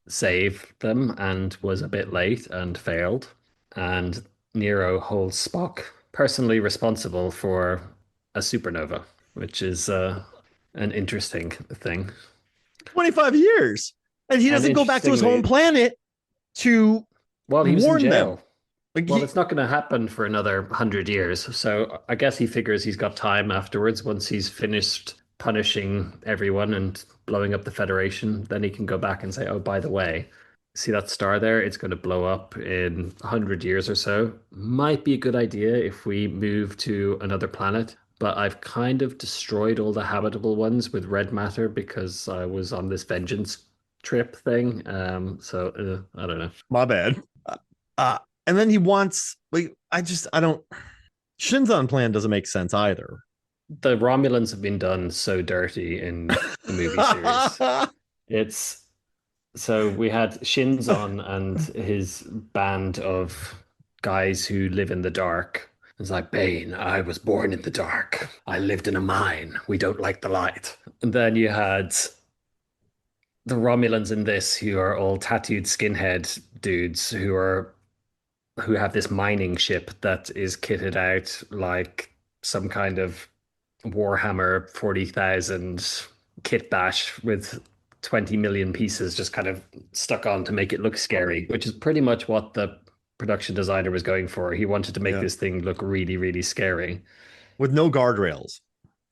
save them and was a bit late and failed. And Nero holds Spock personally responsible for a supernova, which is an interesting thing. 25 years. And he And doesn't go back to his home interestingly, planet to while he was in warn them. jail, Like well, he it's not going to happen for another 100 years. So I guess he figures he's got time afterwards once he's finished punishing everyone and blowing up the Federation. Then he can go back and say, oh, by the way, see that star there? It's going to blow up in 100 years or so. Might be a good idea if we move to another planet. But I've kind of destroyed all the habitable ones with red matter because I was on this vengeance trip thing. I don't know. my bad. Uh, and then he wants like I don't Shinzon plan doesn't make sense either. The Romulans have been done so dirty in the movie series. It's so we had Shinzon and his band of guys who live in the dark. It's like, Bane, I was born in the dark. I lived in a mine. We don't like the light. And then you had the Romulans in this who are all tattooed skinhead dudes who have this mining ship that is kitted out like some kind of Warhammer 40,000 kit bash with 20 million pieces just kind of stuck on to make it look scary, which is pretty much what the production designer was going for. He wanted to make Yeah. this thing look really, really scary. With no guardrails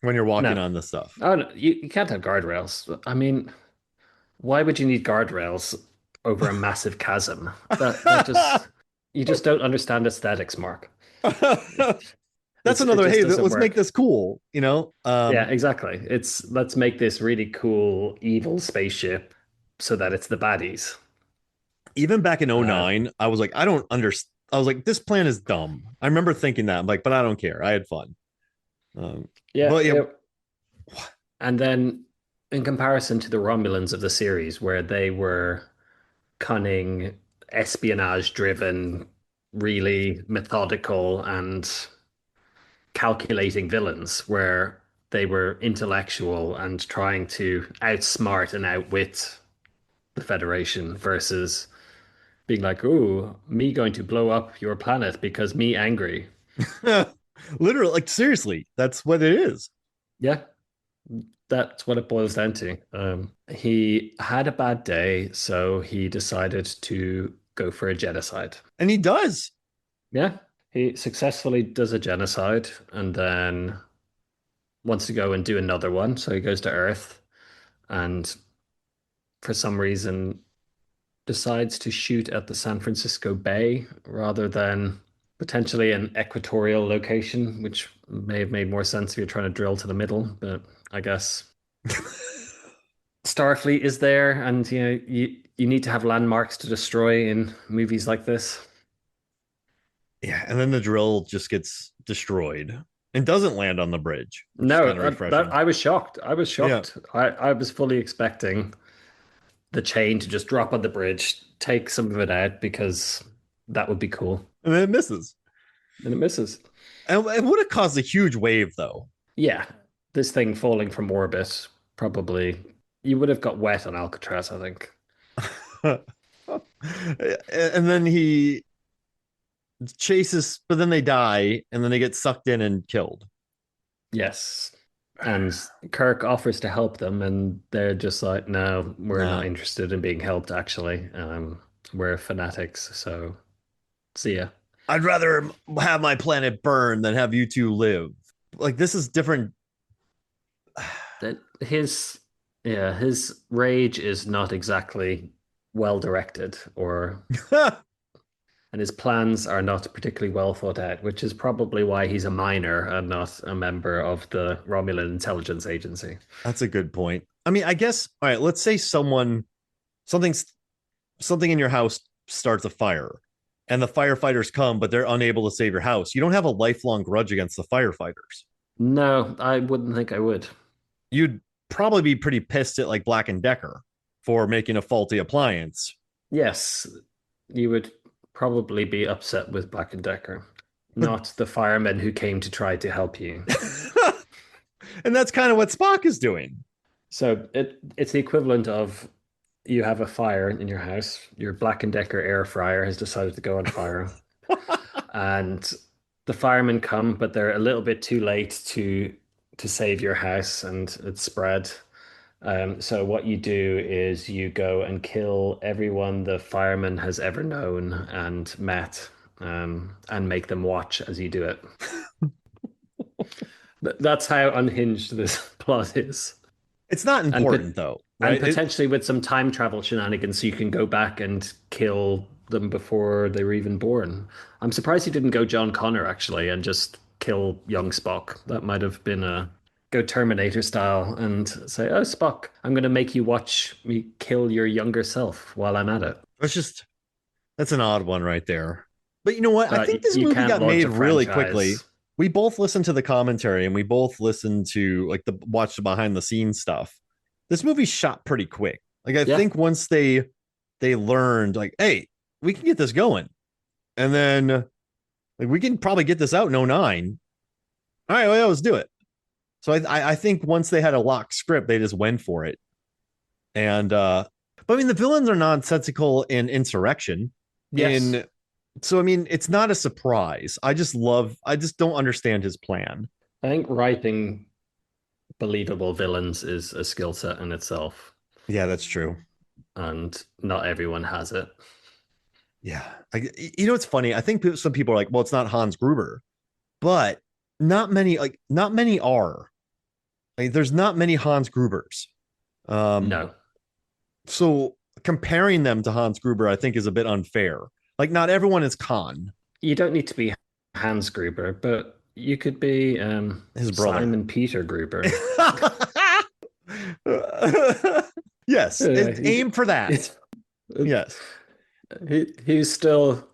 when you're walking No, on this stuff. oh, no, you can't have guardrails. I mean, why would you need guardrails over a massive chasm? That just you just don't understand aesthetics, Mark. That's It another, just hey, doesn't let's make work. this cool, you know? Yeah, exactly. It's let's make this really cool evil spaceship so that it's the baddies. Even back in Uh, '09, I was like, I don't understand. I was like, this plan is dumb. I remember thinking that. I'm like, but I don't care. I had fun. Um, yeah, but yeah, and then in comparison to the Romulans of the series, where they were cunning, espionage-driven, really methodical and calculating villains, where they were intellectual and trying to outsmart and outwit the Federation versus being like, "Ooh, me going to blow up your planet because me angry." literally, like seriously, that's what it is. Yeah, that's what it boils down to. He had a bad day, so he decided to go for a genocide. And he does. Yeah, he successfully does a genocide, and then wants to go and do another one. So he goes to Earth and for some reason decides to shoot at the San Francisco Bay rather than potentially an equatorial location, which may have made more sense if you're trying to drill to the middle. But I guess Starfleet is there, and you need to have landmarks to destroy in movies like this. Yeah, and then the drill just gets destroyed and doesn't land on the bridge, which is No, kind of that refreshing. I was shocked. I was Yeah, shocked. I was fully expecting the chain to just drop on the bridge, take some of it out because that would be cool. and then it misses. And it misses. And it would have caused a huge wave, though. Yeah, this thing falling from orbit probably you would have got wet on Alcatraz, I think. And then he chases, but then they die, and then they get sucked in and killed. Yes. And Kirk offers to help them, and they're just like, no, we're Nah, not interested in being helped, actually. We're fanatics, so see ya. I'd rather have my planet burn than have you two live. Like, this is different. That his rage is not exactly well directed or and his plans are not particularly well thought out, which is probably why he's a minor and not a member of the Romulan intelligence agency. That's a good point. I mean, I guess, all right, let's say something's something in your house starts a fire and the firefighters come, but they're unable to save your house. You don't have a lifelong grudge against the firefighters. No, I wouldn't think I would. You'd probably be pretty pissed at like Black and Decker for making a faulty appliance. Yes, you would probably be upset with Black and Decker, But not the firemen who came to try to help you. and that's kind of what Spock is doing. So it's the equivalent of you have a fire in your house, your Black and Decker air fryer has decided to go on fire, and the firemen come, but they're a little bit too late to save your house, and it's spread. So what you do is you go and kill everyone the fireman has ever known and met, and make them watch as you do it. That's how unhinged this plot is. It's not And important though, and right? potentially with some time travel shenanigans, so you can go back and kill them before they were even born. I'm surprised he didn't go John Connor actually and just kill young Spock. That might have been a go Terminator style and say, "Oh, Spock, I'm going to make you watch me kill your younger self while I'm at it." It's just that's an odd one right there. But you know what? I But think this you movie can't got launch made a really quickly. franchise. We both listened to the commentary and we both listened to like the watch the behind the scenes stuff. This movie shot pretty quick. Like I Yeah, think once they learned like, hey, we can get this going. And then like we can probably get this out in '09. All right, well, let's do it. So I think once they had a locked script, they just went for it. And but I mean the villains are nonsensical in Insurrection. yes. In so I mean it's not a surprise. I just don't understand his plan. I think writing believable villains is a skill set in itself, Yeah, that's true. and not everyone has it. Yeah. You know, it's funny. I think some people are like, well, it's not Hans Gruber, but not many are. Like, there's not many Hans Grubers. Um, No, so comparing them to Hans Gruber, I think, is a bit unfair. Like, not everyone is Khan, you don't need to be Hans Gruber, but you could be his brother. Simon Peter Gruber. Yes, He, aim for that. he's, Yes. he's still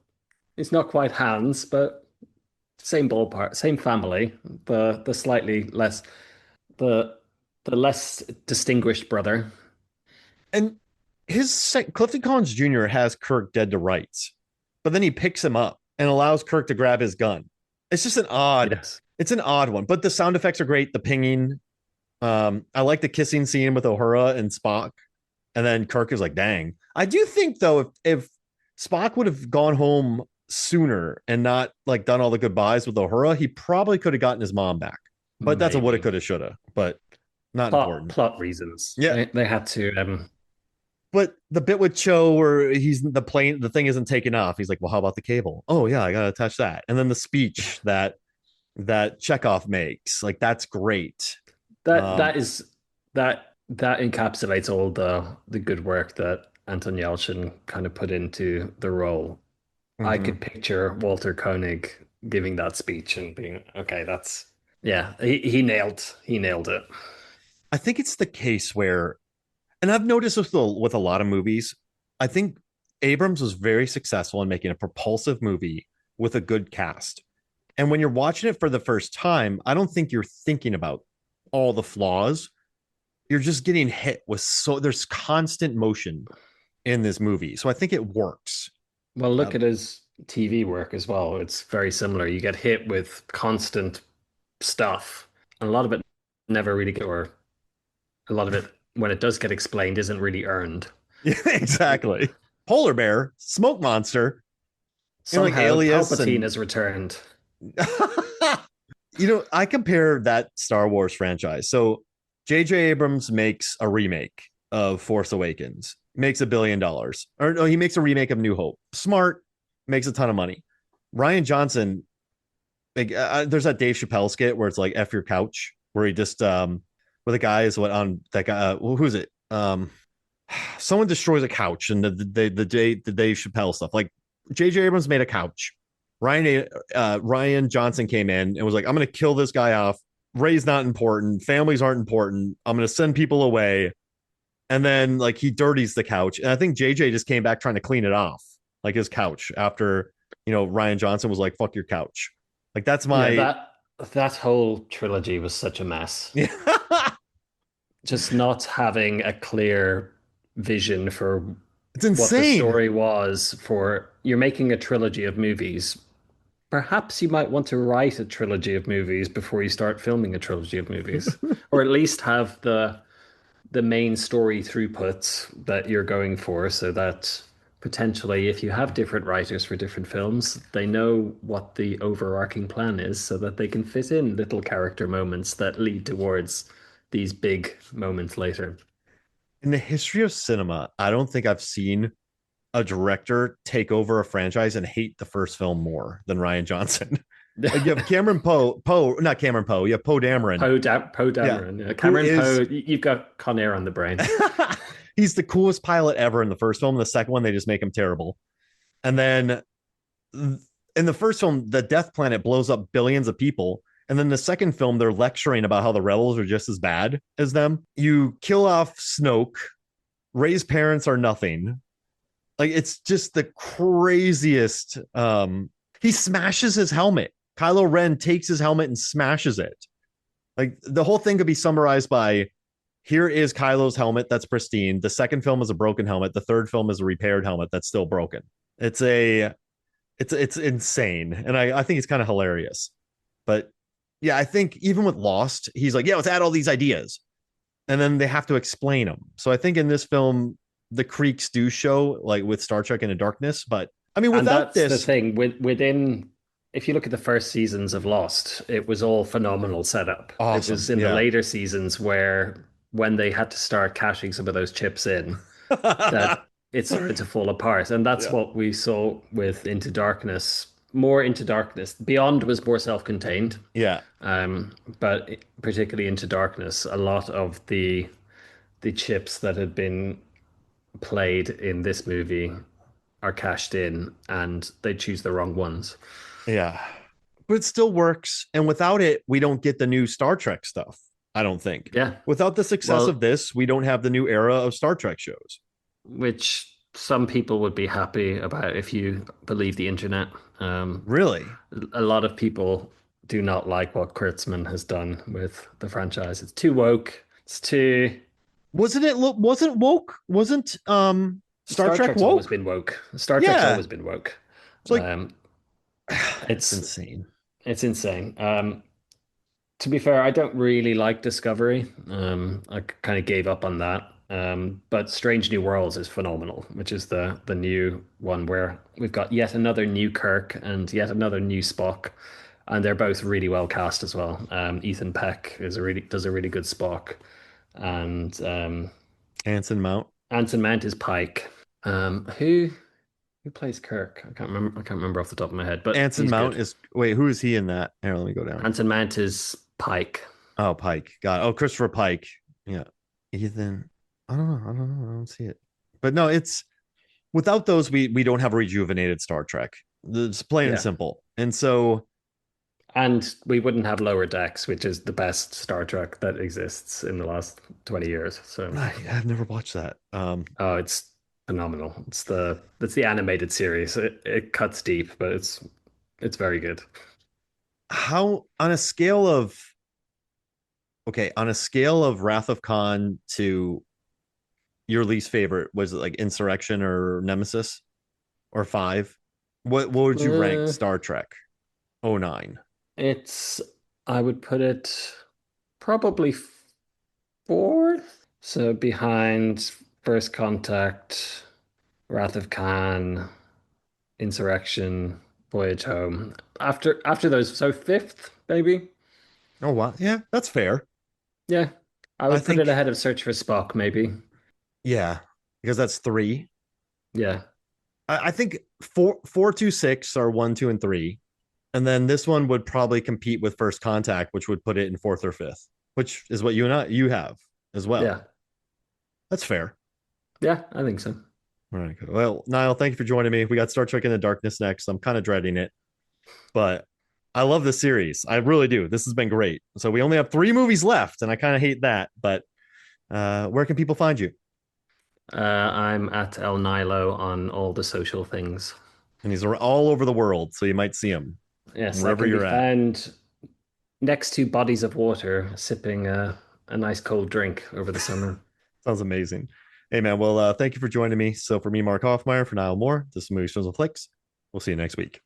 he's not quite Hans, but same ballpark, same family. The slightly less the the less distinguished brother. And Clifton Collins Jr. has Kirk dead to rights, but then he picks him up and allows Kirk to grab his gun. It's just Yes. it's an odd one, but the sound effects are great. The pinging, I like the kissing scene with Uhura and Spock, and then Kirk is like, "Dang." I do think though, if Spock would have gone home sooner and not like done all the goodbyes with Uhura, he probably could have gotten his mom back. But that's a woulda, Maybe. coulda, shoulda. But not Plot important. plot reasons. Yeah, They had to but the bit with Cho where the thing isn't taken off. He's like, "Well, how about the cable? Oh yeah, I gotta attach that." And then the speech that that Chekhov makes. Like that's great. That Um, that is that encapsulates all the good work that Anton Yelchin kind of put into the role. I mhm. could picture Walter Koenig giving that speech and being, okay, that's yeah, he nailed it. I think it's the case where, and I've noticed with a lot of movies, I think Abrams was very successful in making a propulsive movie with a good cast. And when you're watching it for the first time, I don't think you're thinking about all the flaws. You're just getting hit with there's constant motion in this movie. So I think it works. Well, look Um, at his TV work as well. It's very similar. You get hit with constant stuff, and a lot of it never really get, or a lot of it, when it does get explained, isn't really earned. yeah, exactly. Polar bear, smoke monster, and like Somehow, Alias Palpatine and has returned. I compare that Star Wars franchise. So J.J. Abrams makes a remake of Force Awakens, makes $1 billion. Or no, he makes a remake of New Hope. Smart, makes a ton of money. Ryan Johnson, like, there's that Dave Chappelle skit where it's like F your couch, where he just where the guy is what on that guy who's it? Someone destroys a couch and the Dave Chappelle stuff. Like J.J. Abrams made a couch. Ryan Johnson came in and was like, I'm gonna kill this guy off. Ray's not important, families aren't important. I'm gonna send people away. And then like he dirties the couch. And I think JJ just came back trying to clean it off, like his couch, after Ryan Johnson was like, fuck your couch. Like that's Yeah, my that whole trilogy was such a mess. yeah. Just not having a clear vision for It's what the insane. story was for you're making a trilogy of movies. Perhaps you might want to write a trilogy of movies before you start filming a trilogy of movies, or at least have the main story throughputs that you're going for, so that potentially, if you have different writers for different films, they know what the overarching plan is, so that they can fit in little character moments that lead towards these big moments later. In the history of cinema, I don't think I've seen a director take over a franchise and hate the first film more than Ryan Johnson. Like you have not Cameron Poe. You have Poe Dameron. Poe Yeah, Dameron, yeah. who Cameron Poe. is You've got Con Air on the brain. he's the coolest pilot ever in the first film. The second one, they just make him terrible. And then in the first film, the Death Planet blows up billions of people. And then the second film, they're lecturing about how the rebels are just as bad as them. You kill off Snoke. Rey's parents are nothing. Like it's just the craziest. He smashes his helmet. Kylo Ren takes his helmet and smashes it. Like the whole thing could be summarized by here is Kylo's helmet that's pristine. The second film is a broken helmet. The third film is a repaired helmet that's still broken. It's a it's insane. And I think it's kind of hilarious. But yeah, I think even with Lost, he's like, yeah, let's add all these ideas. And then they have to explain them. So I think in this film, the creaks do show, like with Star Trek Into Darkness. But I mean, And without that's the this, thing within, if you look at the first seasons of Lost, it was all phenomenal setup. It awesome. was in the Yeah. later seasons where when they had to start cashing some of those chips in, that it started to fall apart. And that's Yeah. what we saw with Into Darkness. More Into Darkness. Beyond was more self-contained, Yeah. but particularly Into Darkness, a lot of the chips that had been played in this movie are cashed in and they choose the wrong ones. Yeah. But it still works. And without it, we don't get the new Star Trek stuff, I don't think. Yeah. Without the success of Well, this, we don't have the new era of Star Trek shows. which some people would be happy about if you believe the internet. Really? A lot of people do not like what Kurtzman has done with the franchise. It's too woke. It's too. Wasn't woke? Wasn't Star Star Trek Trek's always woke? been woke. Star Trek's Yeah. always been woke. It's like Um, it's it's insane. it's insane. To be fair, I don't really like Discovery. I kind of gave up on that. But Strange New Worlds is phenomenal, which is the new one where we've got yet another new Kirk and yet another new Spock, and they're both really well cast as well. Ethan Peck does a really good Spock, and Anson Mount. Anson Mount is Pike. Who? Who plays Kirk? I can't remember. I can't remember off the top of my head, but Anson he's Mount good. is wait, who is he in that? Here, let me go down. Anson Mount is Pike. Oh, Pike. Got it. Oh, Christopher Pike. Yeah. Ethan. I don't know. I don't know. I don't see it. But no, it's without those, we don't have a rejuvenated Star Trek. It's plain and Yeah. simple. And so And we wouldn't have Lower Decks, which is the best Star Trek that exists in the last 20 years. So, I've never watched that. oh, it's phenomenal. It's the animated series. It cuts deep, but it's very good. How on a scale of okay, on a scale of Wrath of Khan to your least favorite, was it like Insurrection or Nemesis or Five? What would you rank Uh, Star Trek '09? it's I would put it probably fourth. So behind First Contact, Wrath of Khan, Insurrection, Voyage Home. After those, so fifth, maybe. Oh wow, yeah, that's fair. Yeah, I I would put it think ahead of Search for Spock, maybe. yeah, because that's three. Yeah, I think four, two, six are one, two, and three, and then this one would probably compete with First Contact, which would put it in fourth or fifth, which is what you have as well. yeah, That's fair. yeah. I think so. All right. Well, Niall, thank you for joining me. We got Star Trek in the Darkness next. I'm kind of dreading it, but I love this series. I really do. This has been great. So we only have three movies left, and I kind of hate that. But where can people find you? I'm at El Nilo on all the social things. And these are all over the world, so you might see them Yes, I wherever can be you're at. found next to bodies of water, sipping a nice cold drink over the summer. Sounds amazing. Hey, man. Well, thank you for joining me. So for me, Mark Hoffmeyer, for Niall Moore, this is Movie Shows and Flicks. We'll see you next week.